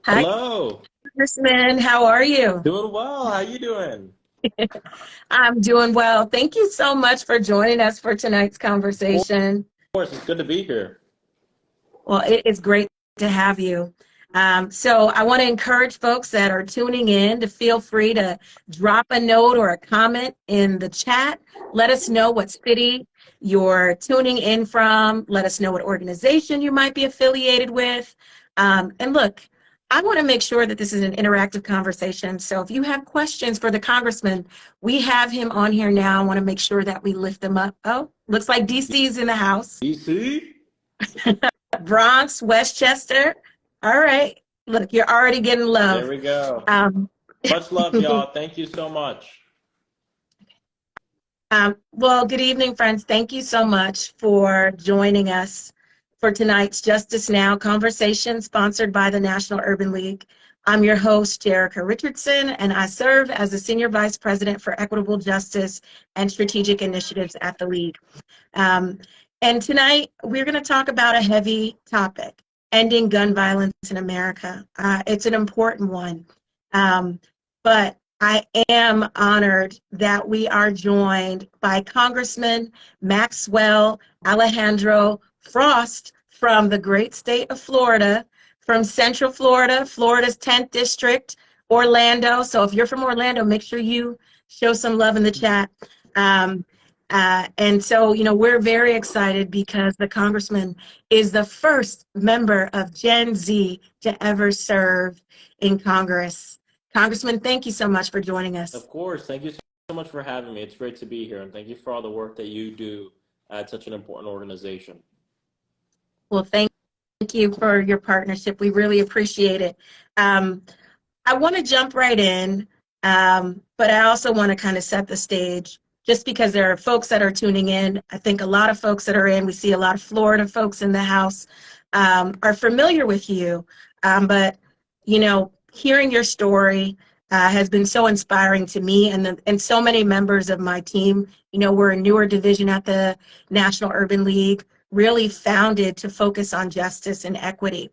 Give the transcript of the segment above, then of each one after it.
Hi, Hello. Congressman. How are you? Doing well. How you doing? I'm doing well. Thank you so much for joining us for tonight's Of conversation. course, it's good to be here. Well, it is great to have you. So I want to encourage folks that are tuning in to feel free to drop a note or a comment in the chat. Let us know what city you're tuning in from. Let us know what organization you might be affiliated with. And look, I want to make sure that this is an interactive conversation. So if you have questions for the congressman, we have him on here now. I want to make sure that we lift them up. Oh, looks like DC's in the house. DC? Bronx, Westchester. All right. Look, you're already getting There love. we go. Um, Much love, y'all. Thank you so much. well, good evening, friends. Thank you so much for joining us for tonight's Justice Now conversation sponsored by the National Urban League. I'm your host, Jerica Richardson, and I serve as the Senior Vice President for Equitable Justice and Strategic Initiatives at the League. Um, and tonight, we're going to talk about a heavy topic, ending gun violence in America. It's an important one. But I am honored that we are joined by Congressman Maxwell Alejandro Frost from the great state of Florida, from Central Florida, Florida's 10th district, Orlando. So if you're from Orlando, make sure you show some love in the chat. Um, and so, we're very excited because the congressman is the first member of Gen Z to ever serve in Congress. Congressman, thank you so much for joining us. Of course. Thank you so much for having me. It's great to be here, and thank you for all the work that you do at such an important organization. Well, thank you for your partnership. We really appreciate it. I want to jump right in, but I also want to kind of set the stage just because there are folks that are tuning in. I think a lot of folks that are in, we see a lot of Florida folks in the house, are familiar with you. But, hearing your story has been so inspiring to me and so many members of my team. We're a newer division at the National Urban League, really founded to focus on justice and equity.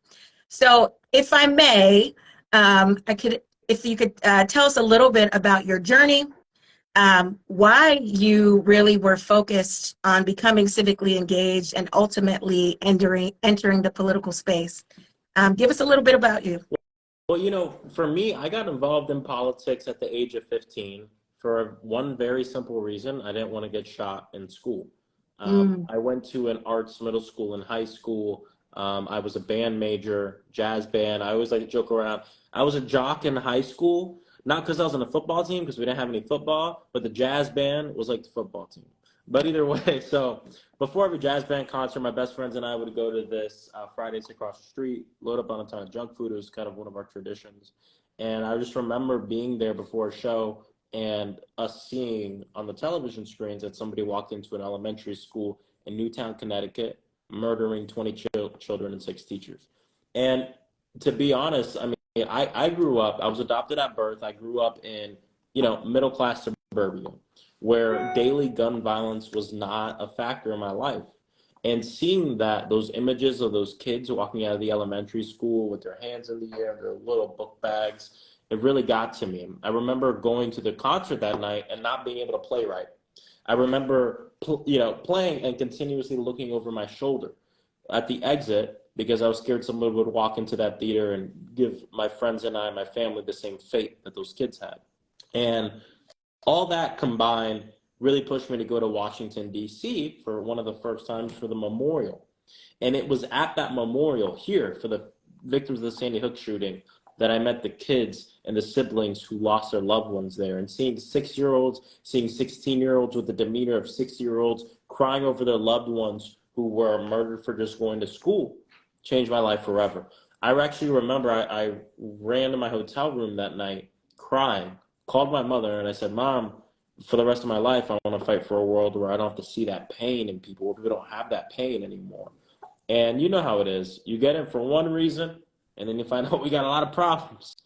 So if I may, if you could tell us a little bit about your journey, why you really were focused on becoming civically engaged and ultimately entering the political space. Give us a little bit about you. Well, for me, I got involved in politics at the age of 15 for one very simple reason. I didn't want to get shot in school. I went to an arts middle school and high school. I was a band major, jazz band. I always like to joke around. I was a jock in high school, not because I was on the football team, because we didn't have any football, but the jazz band was like the football team. But either way, so before every jazz band concert, my best friends and I would go to this Fridays across the street, load up on a ton of junk food. It was kind of one of our traditions. And I just remember being there before a show and us seeing on the television screens that somebody walked into an elementary school in Newtown, Connecticut, murdering 20 children and 6 teachers. And to be honest, I mean, I grew up, I was adopted at birth. I grew up in, middle class suburbia where daily gun violence was not a factor in my life. And seeing that, those images of those kids walking out of the elementary school with their hands in the air, their little book bags, it really got to me. I remember going to the concert that night and not being able to play right. I remember, playing and continuously looking over my shoulder at the exit because I was scared somebody would walk into that theater and give my friends and I, my family, the same fate that those kids had. And all that combined really pushed me to go to Washington, D.C. for one of the first times for the memorial. And it was at that memorial here for the victims of the Sandy Hook shooting that I met the kids and the siblings who lost their loved ones there. And seeing 6-year-olds, seeing 16-year-olds with the demeanor of 60-year-olds crying over their loved ones who were murdered for just going to school changed my life forever. I actually remember I ran to my hotel room that night crying, called my mother, and I said, Mom, for the rest of my life, I want to fight for a world where I don't have to see that pain in people, where people don't have that pain anymore. And you know how it is. You get it for one reason, and then you find out we got a lot of problems.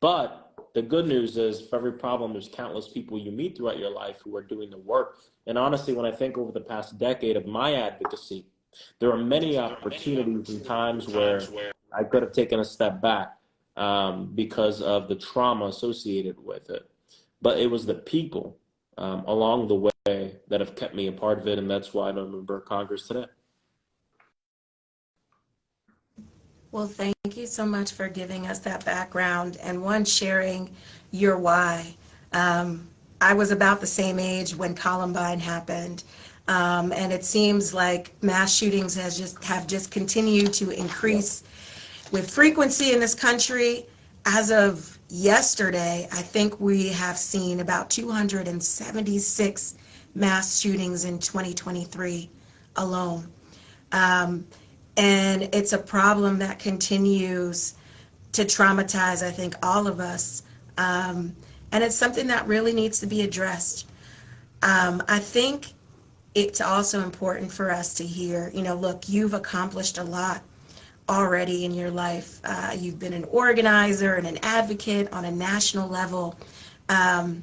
But the good news is for every problem, there's countless people you meet throughout your life who are doing the work. And honestly, when I think over the past decade of my advocacy, there are many opportunities and times where I could have taken a step back. because of the trauma associated with it. But it was the people along the way that have kept me a part of it, and that's why I'm a member of Congress today. Well, thank you so much for giving us that background and sharing your why. I was about the same age when Columbine happened, and it seems like mass shootings have just continued to increase with frequency in this country. As of yesterday, I think we have seen about 276 mass shootings in 2023 alone. And it's a problem that continues to traumatize, I think, all of us. And it's something that really needs to be addressed. I think it's also important for us to hear, look, you've accomplished a lot already in your life. You've been an organizer and an advocate on a national level, and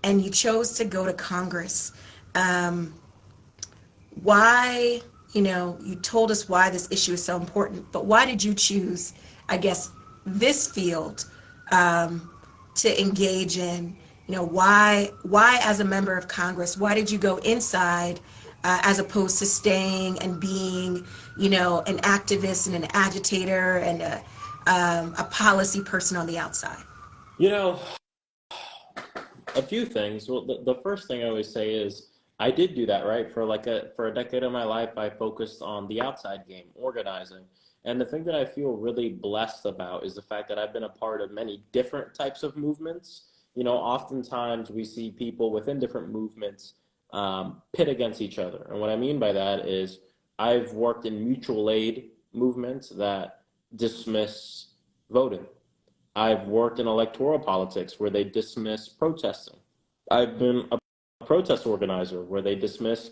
you chose to go to Congress. Why, you told us why this issue is so important, but why did you choose, I guess, this field to engage in? Why as a member of Congress, why did you go inside as opposed to staying and being, an activist and an agitator and a policy person on the outside? A few things. Well, the first thing I always say is I did do that, right? For a decade of my life, I focused on the outside game, organizing. And the thing that I feel really blessed about is the fact that I've been a part of many different types of movements. Oftentimes we see people within different movements pit against each other. And what I mean by that is I've worked in mutual aid movements that dismiss voting. I've worked in electoral politics where they dismiss protesting. I've been a protest organizer where they dismiss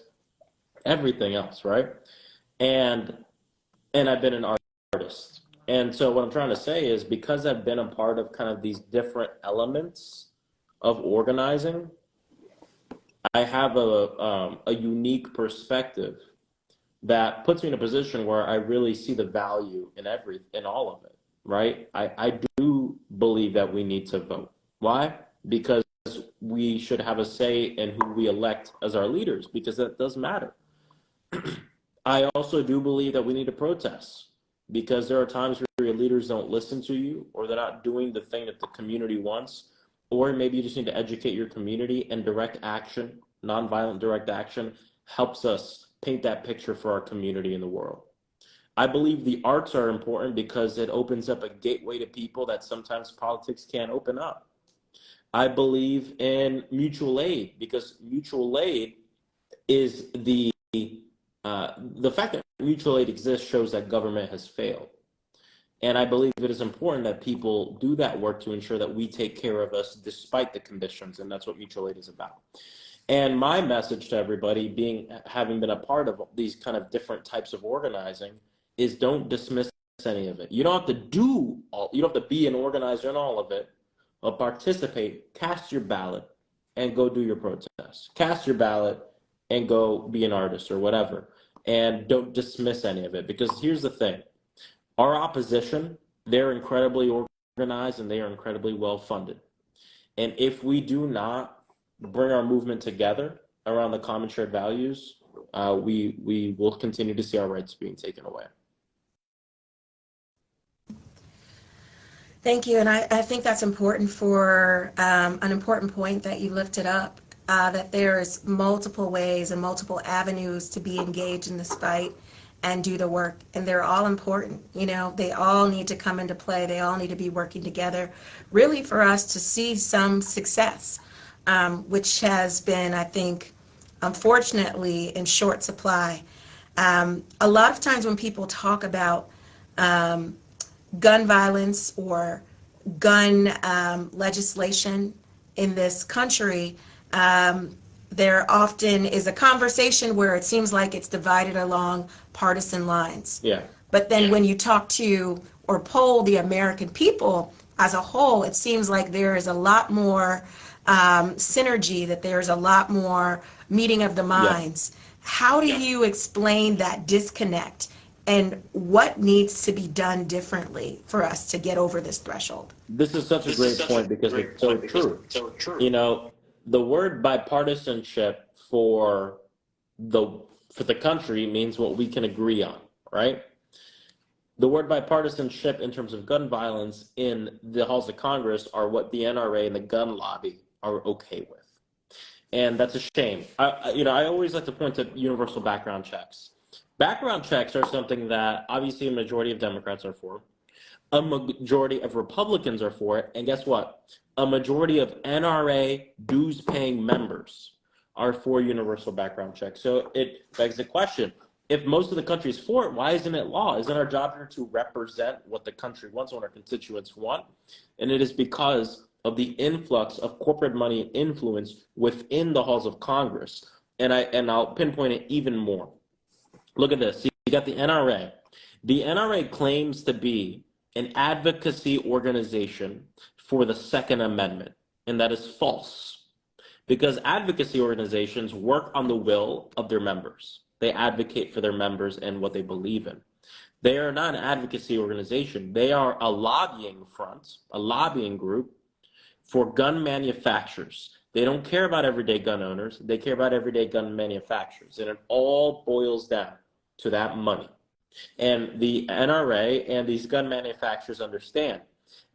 everything else, right? And I've been an artist. And so what I'm trying to say is because I've been a part of kind of these different elements of organizing, I have a unique perspective that puts me in a position where I really see the value in all of it, right? I do believe that we need to vote. Why? Because we should have a say in who we elect as our leaders, because that does matter. I also do believe that we need to protest, because there are times where your leaders don't listen to you, or they're not doing the thing that the community wants, or maybe you just need to educate your community, and direct action, nonviolent direct action, helps us paint that picture for our community and the world. I believe the arts are important because it opens up a gateway to people that sometimes politics can't open up. I believe in mutual aid because mutual aid is the fact that mutual aid exists shows that government has failed. And I believe it is important that people do that work to ensure that we take care of us despite the conditions, and that's what mutual aid is about. And my message to everybody, having been a part of these kind of different types of organizing, is don't dismiss any of it. You don't have to you don't have to be an organizer in all of it, but participate, cast your ballot, and go do your protest. Cast your ballot and go be an artist or whatever. And don't dismiss any of it, because here's the thing. Our opposition, they're incredibly organized and they are incredibly well funded. And if we do not bring our movement together around the common shared values, we will continue to see our rights being taken away. Thank you. And I think that's important for an important point that you lifted up, that there's multiple ways and multiple avenues to be engaged in this fight and do the work. And they're all important. They all need to come into play. They all need to be working together, really, for us to see some success, which has been, I think, unfortunately, in short supply. A lot of times when people talk about gun violence or gun legislation in this country, there often is a conversation where it seems like it's divided along partisan lines. Yeah. But then when you talk to or poll the American people as a whole, it seems like there is a lot more synergy, that there's a lot more meeting of the minds. Yeah. How do you explain that disconnect and what needs to be done differently for us to get over this threshold? This is such a great point because it's so true. You know, the word bipartisanship for the country means what we can agree on, right? The word bipartisanship in terms of gun violence in the halls of Congress are what the NRA and the gun lobby are okay with. And that's a shame. I always like to point to universal background checks. Background checks are something that obviously a majority of Democrats are for. A majority of Republicans are for it. And guess what? A majority of NRA dues paying members are for universal background checks. So it begs the question, if most of the country is for it, why isn't it law? Isn't our job here to represent what the country wants, what our constituents want? And it is because of the influx of corporate money and influence within the halls of Congress. And I'll pinpoint it even more. Look at this. You got the NRA. The NRA claims to be an advocacy organization for the Second Amendment, and that is false, because advocacy organizations work on the will of their members. They advocate for their members and what they believe in. They are not an advocacy organization. They are a lobbying front, a lobbying group for gun manufacturers. They don't care about everyday gun owners. They care about everyday gun manufacturers, and it all boils down to that money. And the NRA and these gun manufacturers understand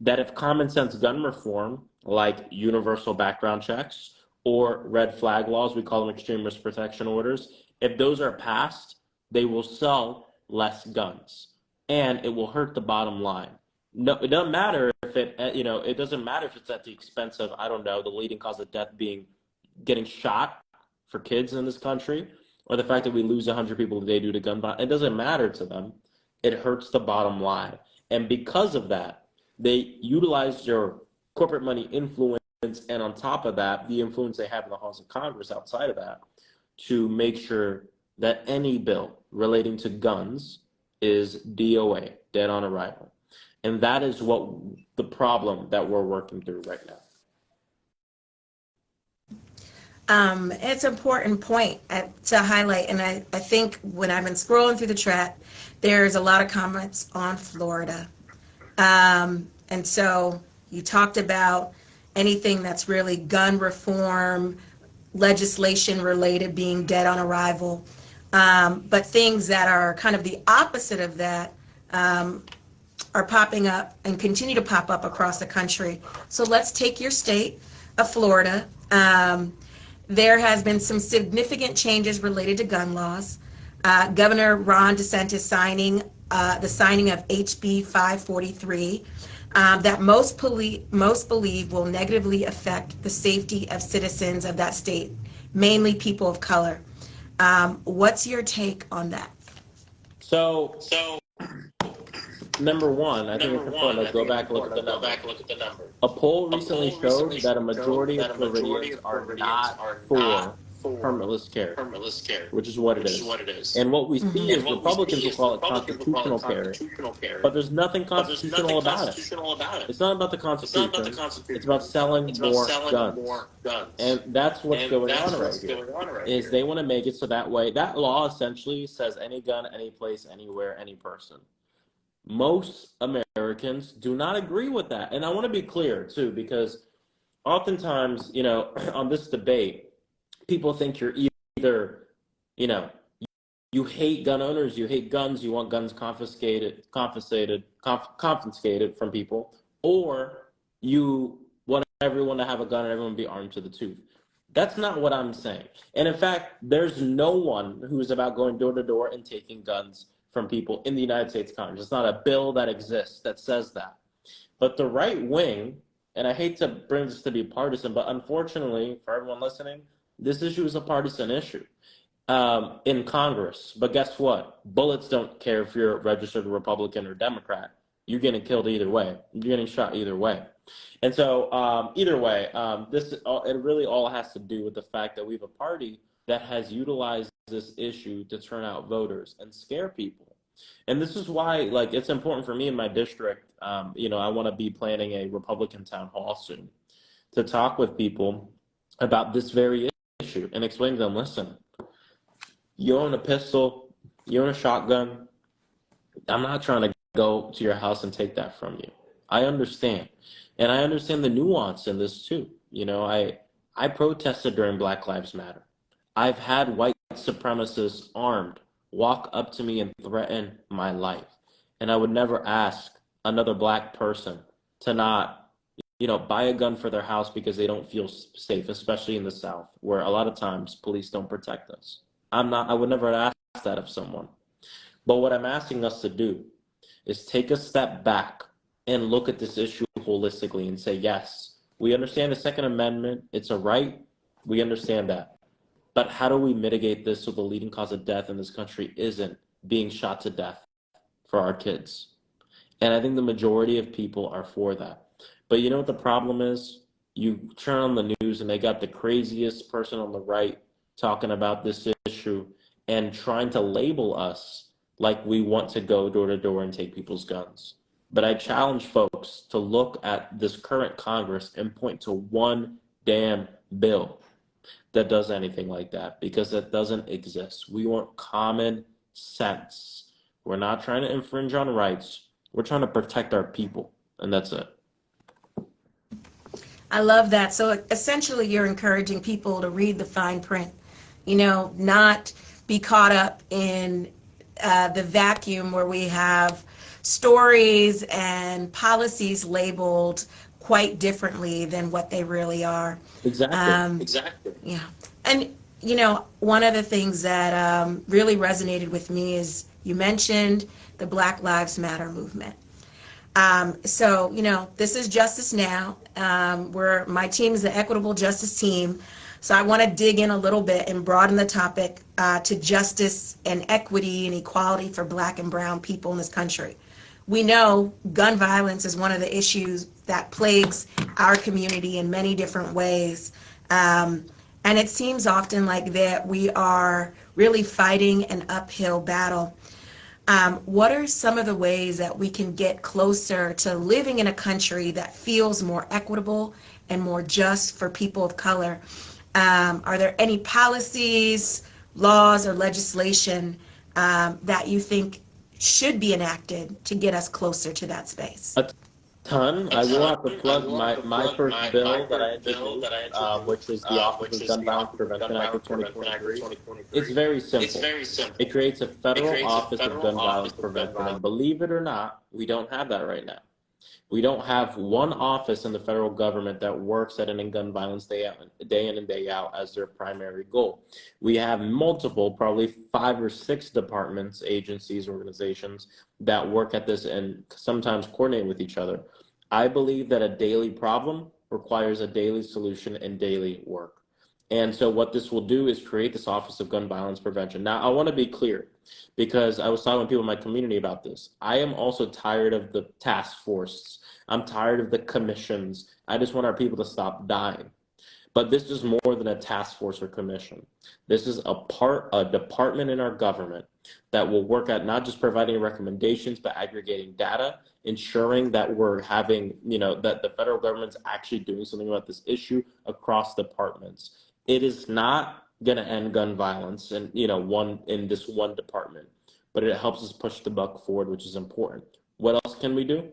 that if common sense gun reform, like universal background checks or red flag laws, we call them extreme risk protection orders, if those are passed, they will sell less guns and it will hurt the bottom line. No, it doesn't matter if it doesn't matter if it's at the expense of, I don't know, the leading cause of death being getting shot for kids in this country, or the fact that we lose 100 people a day due to gun violence. It doesn't matter to them. It hurts the bottom line. And because of that, they utilize their corporate money influence, and on top of that, the influence they have in the halls of Congress outside of that, to make sure that any bill relating to guns is DOA, dead on arrival. And that is what the problem that we're working through right now. It's an important point to highlight, and I think when I've been scrolling through the chat, there's a lot of comments on Florida. And so you talked about anything that's really gun reform, legislation related being dead on arrival, but things that are kind of the opposite of that are popping up and continue to pop up across the country. So let's take your state of Florida. There has been some significant changes related to gun laws. Governor Ron DeSantis signing the signing of HB 543 that most believe will negatively affect the safety of citizens of that state, mainly people of color. What's your take on that? So number one, I think it's important to go back and look at the number. A poll recently showed that a majority of Floridians are not for permitless carry, which is what it is. And what we see is Republicans will call it constitutional carry, but there's nothing constitutional about it. It's not about the Constitution. It's about selling more guns. And that's what's going on right here, is they want to make it so that way. That law essentially says any gun, any place, anywhere, any person. Most Americans do not agree with that. And I want to be clear, too, because oftentimes, on this debate, people think you're either, you hate gun owners, you hate guns, you want guns confiscated from people, or you want everyone to have a gun and everyone be armed to the tooth. That's not what I'm saying. And in fact, there's no one who's about going door to door and taking guns from people in the United States Congress. It's not a bill that exists that says that. But the right wing, and I hate to bring this to be partisan, but unfortunately for everyone listening, this issue is a partisan issue in Congress. But guess what? Bullets don't care if you're a registered Republican or Democrat. You're getting killed either way. You're getting shot either way. And so either way, it really all has to do with the fact that we have a party that has utilized this issue to turn out voters and scare people. And this is why, it's important for me in my district. I want to be planning a Republican town hall soon to talk with people about this very issue and explain to them, listen, you own a pistol, you own a shotgun, I'm not trying to go to your house and take that from you. I understand. And I understand the nuance in this too. I protested during Black Lives Matter. I've had white supremacists armed walk up to me and threaten my life. And I would never ask another black person to not, buy a gun for their house because they don't feel safe, especially in the South, where a lot of times police don't protect us. I would never ask that of someone. But what I'm asking us to do is take a step back and look at this issue holistically and say, yes, we understand the Second Amendment. It's a right. We understand that. But how do we mitigate this so the leading cause of death in this country isn't being shot to death for our kids? And I think the majority of people are for that. But you know what the problem is? You turn on the news and they got the craziest person on the right talking about this issue and trying to label us like we want to go door to door and take people's guns. But I challenge folks to look at this current Congress and point to one damn bill that does anything like that, because it doesn't exist. We want common sense. We're not trying to infringe on rights. We're trying to protect our people, and that's it. I love that. So essentially, you're encouraging people to read the fine print, not be caught up in the vacuum where we have stories and policies labeled quite differently than what they really are. Exactly. Yeah. And, one of the things that really resonated with me is you mentioned the Black Lives Matter movement. So, this is Justice Now. My team is the Equitable Justice Team. So I want to dig in a little bit and broaden the topic to justice and equity and equality for Black and brown people in this country. We know gun violence is one of the issues that plagues our community in many different ways. And it seems often like that we are really fighting an uphill battle. What are some of the ways that we can get closer to living in a country that feels more equitable and more just for people of color? Are there any policies, laws, or legislation that you think should be enacted to get us closer to that space? A ton. I will have to plug my first bill that I introduced, which is the Office of Gun Violence Prevention Act of 2023. It's very simple. It creates a federal office of gun violence prevention, and believe it or not, we don't have that right now. We don't have one office in the federal government that works at ending gun violence day in and day out as their primary goal. We have multiple, probably 5 or 6 departments, agencies, organizations that work at this and sometimes coordinate with each other. I believe that a daily problem requires a daily solution and daily work. And so what this will do is create this Office of Gun Violence Prevention. Now, I want to be clear, because I was talking with people in my community about this. I am also tired of the task force. I'm tired of the commissions. I just want our people to stop dying. But this is more than a task force or commission. This is a department in our government that will work at not just providing recommendations, but aggregating data, ensuring that we're having, that the federal government's actually doing something about this issue across departments. It is not going to end gun violence in this one department, but it helps us push the buck forward, which is important. What else can we do?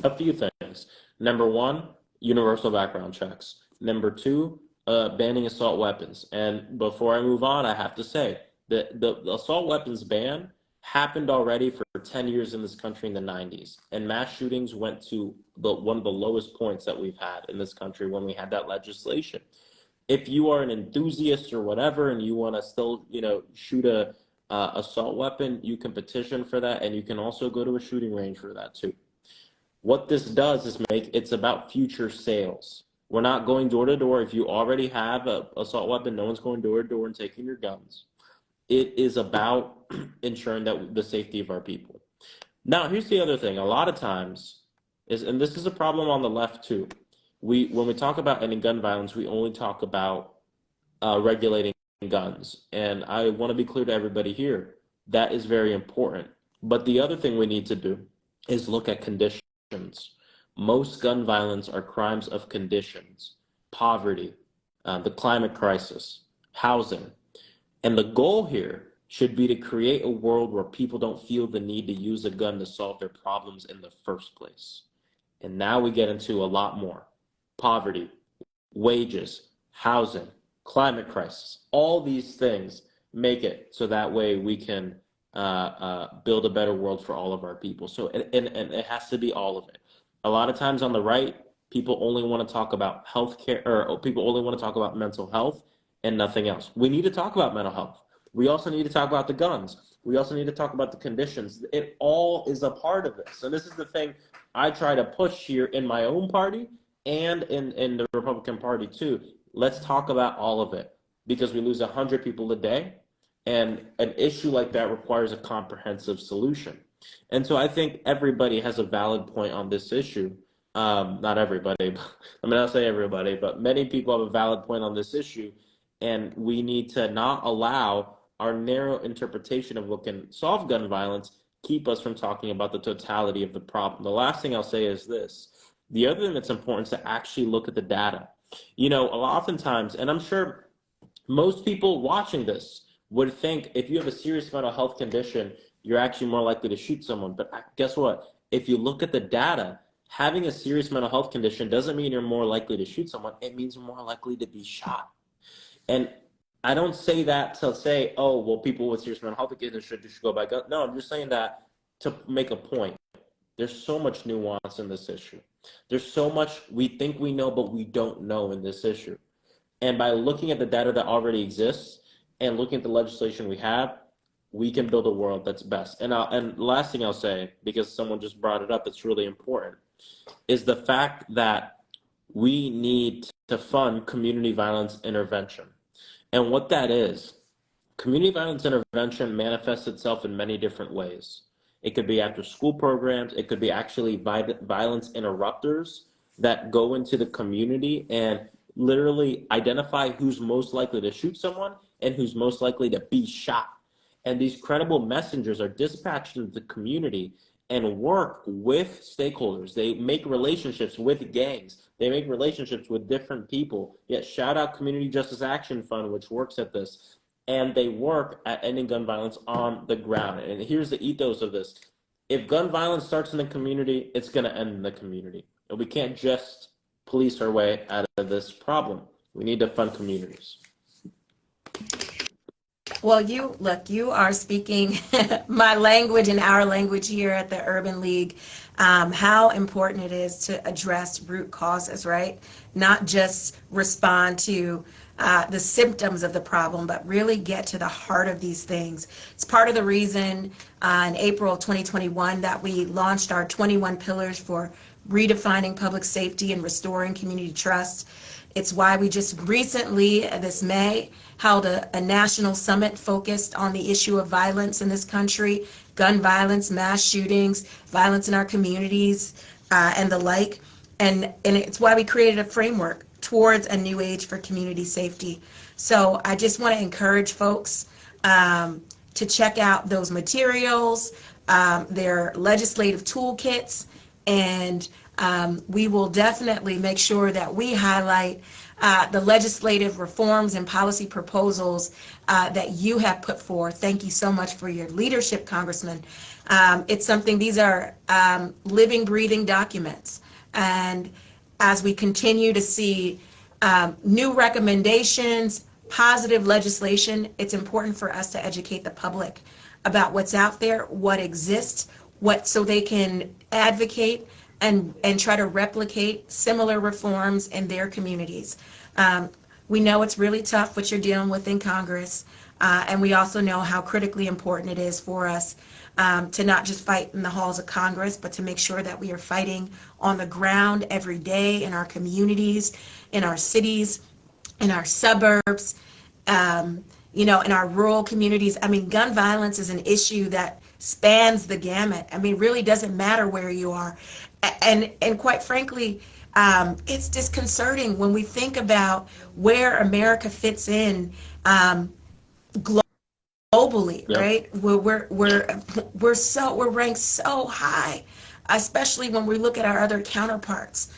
A few things. Number one, universal background checks. Number two, banning assault weapons. And before I move on, I have to say that the assault weapons ban happened already for 10 years in this country in the 90s. And mass shootings went to one of the lowest points that we've had in this country when we had that legislation. If you are an enthusiast or whatever and you want to still, shoot a assault weapon, you can petition for that, and you can also go to a shooting range for that too. What this does is it's about future sales. We're not going door to door. If you already have an assault weapon, no one's going door to door and taking your guns. It is about ensuring that the safety of our people. Now, here's the other thing. A lot of times, and this is a problem on the left too, when we talk about ending gun violence, we only talk about regulating guns. And I want to be clear to everybody here, that is very important. But the other thing we need to do is look at conditions. Most gun violence are crimes of conditions, poverty, the climate crisis, housing. And the goal here should be to create a world where people don't feel the need to use a gun to solve their problems in the first place. And now we get into a lot more. Poverty, wages, housing, climate crisis, all these things make it so that way we can build a better world for all of our people. So, and it has to be all of it. A lot of times on the right, people only want to talk about healthcare, or people only want to talk about mental health and nothing else. We need to talk about mental health. We also need to talk about the guns. We also need to talk about the conditions. It all is a part of this. And this is the thing I try to push here in my own party and in the Republican Party too. Let's talk about all of it, because we lose 100 people a day, and an issue like that requires a comprehensive solution. And so I think everybody has a valid point on this issue. Not everybody, but, I mean, I'll say everybody, but many people have a valid point on this issue. And we need to not allow our narrow interpretation of what can solve gun violence keep us from talking about the totality of the problem. The last thing I'll say is this. The other thing that's important is to actually look at the data. You know, oftentimes, and I'm sure most people watching this would think if you have a serious mental health condition, you're actually more likely to shoot someone. But guess what? If you look at the data, having a serious mental health condition doesn't mean you're more likely to shoot someone. It means you're more likely to be shot. And I don't say that to say, oh, well, people with serious mental health conditions should go by gun. No, I'm just saying that to make a point. There's so much nuance in this issue. There's so much we think we know, but we don't know in this issue. And by looking at the data that already exists and looking at the legislation we have, we can build a world that's best. And the last thing I'll say, because someone just brought it up, it's really important, is the fact that we need to fund community violence intervention. And what that is, community violence intervention manifests itself in many different ways. It could be after school programs. It could be actually violence interrupters that go into the community and literally identify who's most likely to shoot someone and who's most likely to be shot. And these credible messengers are dispatched into the community and work with stakeholders. They make relationships with gangs. They make relationships with different people. Yet shout out Community Justice Action Fund, which works at this. And they work at ending gun violence on the ground. And here's the ethos of this. If gun violence starts in the community, it's going to end in the community. And we can't just police our way out of this problem. We need to fund communities. Well, you are speaking my language and our language here at the Urban League, how important it is to address root causes, right? Not just respond to the symptoms of the problem, but really get to the heart of these things. It's part of the reason in April of 2021 that we launched our 21 pillars for redefining public safety and restoring community trust. It's why we just recently, this May, held a national summit focused on the issue of violence in this country, gun violence, mass shootings, violence in our communities, and the like. And it's why we created a framework towards a new age for community safety. So I just want to encourage folks to check out those materials, their legislative toolkits, and we will definitely make sure that we highlight the legislative reforms and policy proposals that you have put forth. Thank you so much for your leadership, Congressman. It's something, these are living, breathing documents. And as we continue to see new recommendations, positive legislation, it's important for us to educate the public about what's out there, what exists, so they can advocate and try to replicate similar reforms in their communities. We know it's really tough what you're dealing with in Congress, and we also know how critically important it is for us to not just fight in the halls of Congress, but to make sure that we are fighting on the ground every day in our communities, in our cities, in our suburbs, in our rural communities. I mean, gun violence is an issue that spans the gamut. I mean, really doesn't matter where you are. And quite frankly, it's disconcerting when we think about where America fits in globally, yep. Right? We're ranked so high, especially when we look at our other counterparts.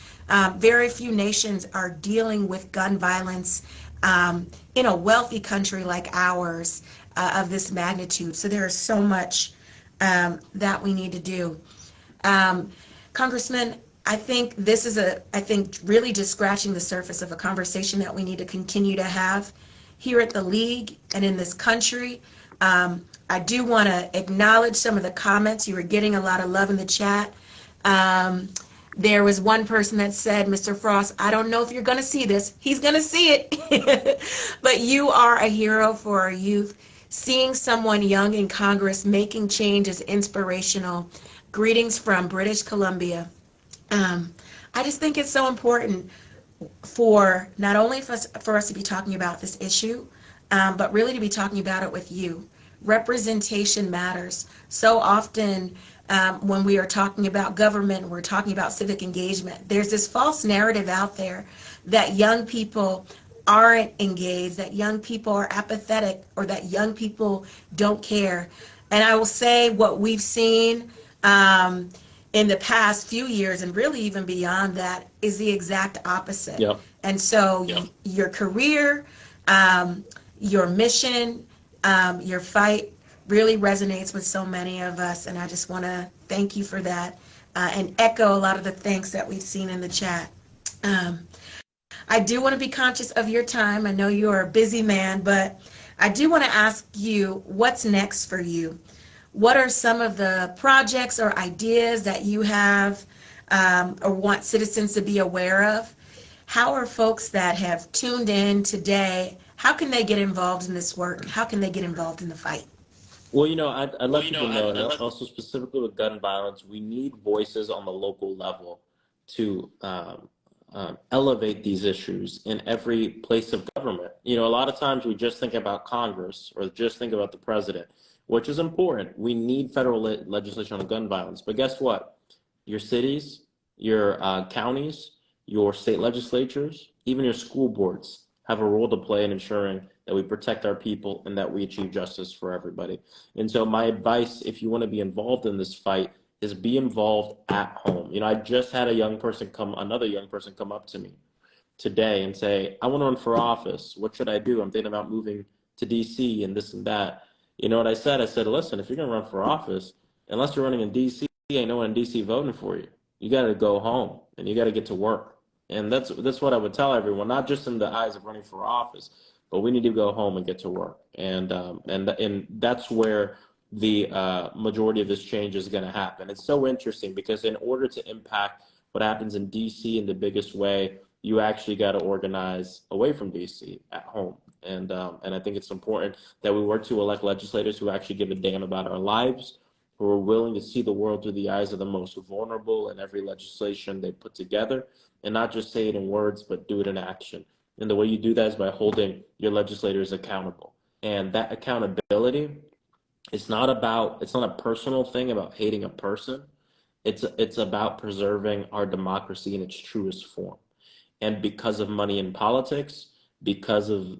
Very few nations are dealing with gun violence in a wealthy country like ours of this magnitude. So there is so much that we need to do. Congressman, I think this is really just scratching the surface of a conversation that we need to continue to have here at the League and in this country. I do want to acknowledge some of the comments. You were getting a lot of love in the chat. There was one person that said, Mr. Frost, I don't know if you're going to see this. He's going to see it. But you are a hero for our youth. Seeing someone young in Congress making change is inspirational. Greetings from British Columbia. I just think it's so important for not only for us to be talking about this issue, but really to be talking about it with you. Representation matters. So often when we are talking about government, we're talking about civic engagement. There's this false narrative out there that young people aren't engaged, that young people are apathetic, or that young people don't care. And I will say what we've seen in the past few years, and really even beyond that, is the exact opposite. Yep. And so your career, your mission, your fight really resonates with so many of us, and I just want to thank you for that and echo a lot of the thanks that we've seen in the chat. I do want to be conscious of your time. I know you're a busy man, but I do want to ask you, what's next for you? What are some of the projects or ideas that you have or want citizens to be aware of? How are folks that have tuned in today, how can they get involved in this work? How can they get involved in the fight? Well, I'd let people know, and also specifically with gun violence, we need voices on the local level to elevate these issues in every place of government. A lot of times we just think about Congress or just think about the president, which is important. We need federal legislation on gun violence. But guess what? Your cities, your counties, your state legislatures, even your school boards have a role to play in ensuring that we protect our people and that we achieve justice for everybody. And so my advice, if you want to be involved in this fight, is be involved at home. I just had another young person come up to me today and say, I want to run for office. What should I do? I'm thinking about moving to DC and this and that. You know what I said? I said, listen, if you're going to run for office, unless you're running in DC, ain't no one in DC voting for you. You got to go home and you got to get to work. And that's what I would tell everyone, not just in the eyes of running for office, but we need to go home and get to work. And that's where the majority of this change is going to happen. It's so interesting because in order to impact what happens in DC in the biggest way, you actually got to organize away from DC at home. And I think it's important that we work to elect legislators who actually give a damn about our lives, who are willing to see the world through the eyes of the most vulnerable in every legislation they put together, and not just say it in words, but do it in action. And the way you do that is by holding your legislators accountable. And that accountability, it's not a personal thing about hating a person. It's about preserving our democracy in its truest form. And because of money in politics, because of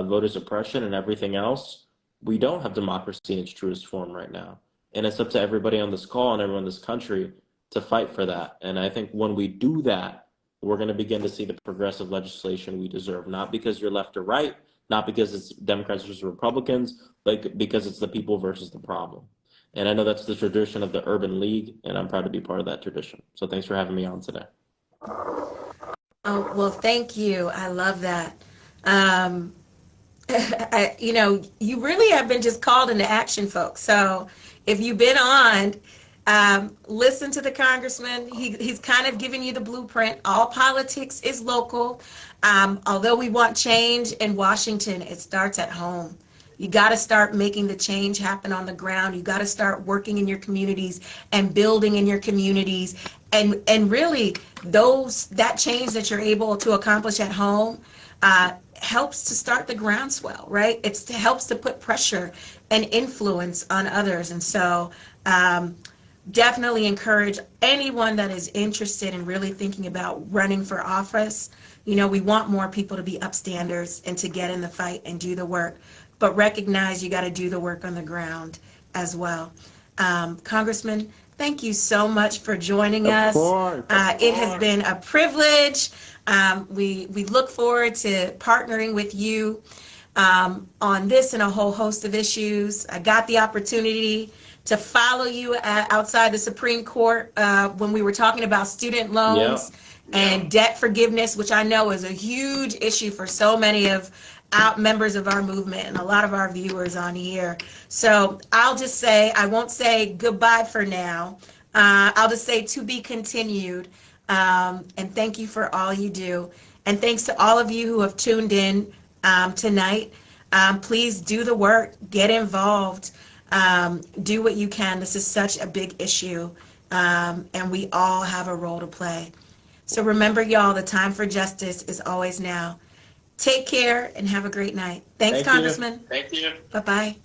voter suppression and everything else, we don't have democracy in its truest form right now. And it's up to everybody on this call and everyone in this country to fight for that. And I think when we do that, we're going to begin to see the progressive legislation we deserve, not because you're left or right, not because it's Democrats versus Republicans, but because it's the people versus the problem. And I know that's the tradition of the Urban League, and I'm proud to be part of that tradition. So thanks for having me on today. Oh, well, thank you. I love that. You really have been just called into action, folks. So if you've been on, listen to the congressman. He's kind of giving you the blueprint. All politics is local. Although we want change in Washington, it starts at home. You got to start making the change happen on the ground. You got to start working in your communities and building in your communities. And really, that change that you're able to accomplish at home helps to start the groundswell, right? It helps to put pressure and influence on others. And so definitely encourage anyone that is interested in really thinking about running for office. We want more people to be upstanders and to get in the fight and do the work, but recognize you got to do the work on the ground as well. Congressman, thank you so much for joining us. It has been a privilege. We look forward to partnering with you. on this and a whole host of issues. I got the opportunity to follow you outside the Supreme Court when we were talking about student loans and debt forgiveness, which I know is a huge issue for so many of our members of our movement and a lot of our viewers on here. So I'll just say, I won't say goodbye for now. I'll just say to be continued. And thank you for all you do. And thanks to all of you who have tuned in tonight. Please do the work, get involved, do what you can. This is such a big issue, and we all have a role to play. So remember, y'all, the time for justice is always now. Take care and have a great night. Thanks, Congressman. Thank you. Bye-bye.